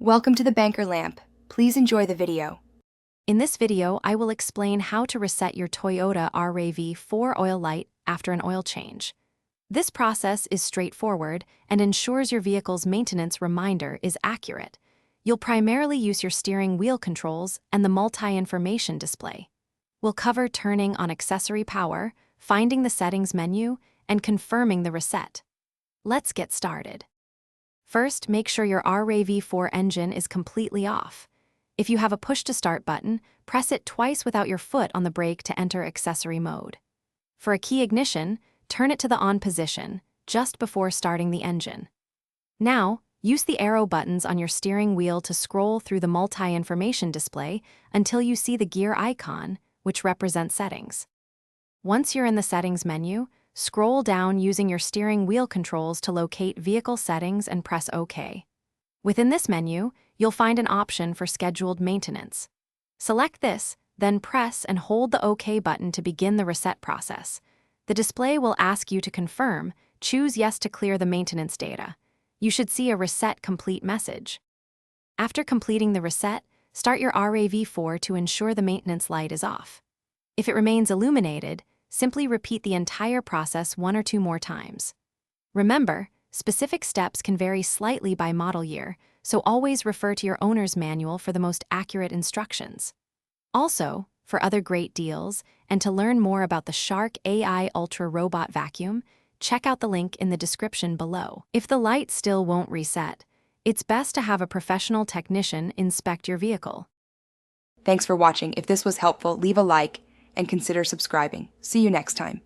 Welcome to the Banker Lamp. Please enjoy the video. In this video, I will explain how to reset your Toyota RAV4 oil light after an oil change. This process is straightforward and ensures your vehicle's maintenance reminder is accurate. You'll primarily use your steering wheel controls and the multi-information display. We'll cover turning on accessory power, finding the settings menu, and confirming the reset. Let's get started. First, make sure your RAV4 engine is completely off. If you have a push-to-start button, press it twice without your foot on the brake to enter accessory mode. For a key ignition, turn it to the on position, just before starting the engine. Now, use the arrow buttons on your steering wheel to scroll through the multi-information display until you see the gear icon, which represents settings. Once you're in the settings menu, scroll down using your steering wheel controls to locate vehicle settings and press OK. Within this menu, you'll find an option for scheduled maintenance. Select this, then press and hold the OK button to begin the reset process. The display will ask you to confirm. Choose Yes to clear the maintenance data. You should see a Reset Complete message. After completing the reset, start your RAV4 to ensure the maintenance light is off. If it remains illuminated, simply repeat the entire process one or two more times. Remember, specific steps can vary slightly by model year, so always refer to your owner's manual for the most accurate instructions. Also, for other great deals, and to learn more about the Shark AI Ultra Robot Vacuum, check out the link in the description below. If the light still won't reset, it's best to have a professional technician inspect your vehicle. Thanks for watching. If this was helpful, leave a like and consider subscribing. See you next time.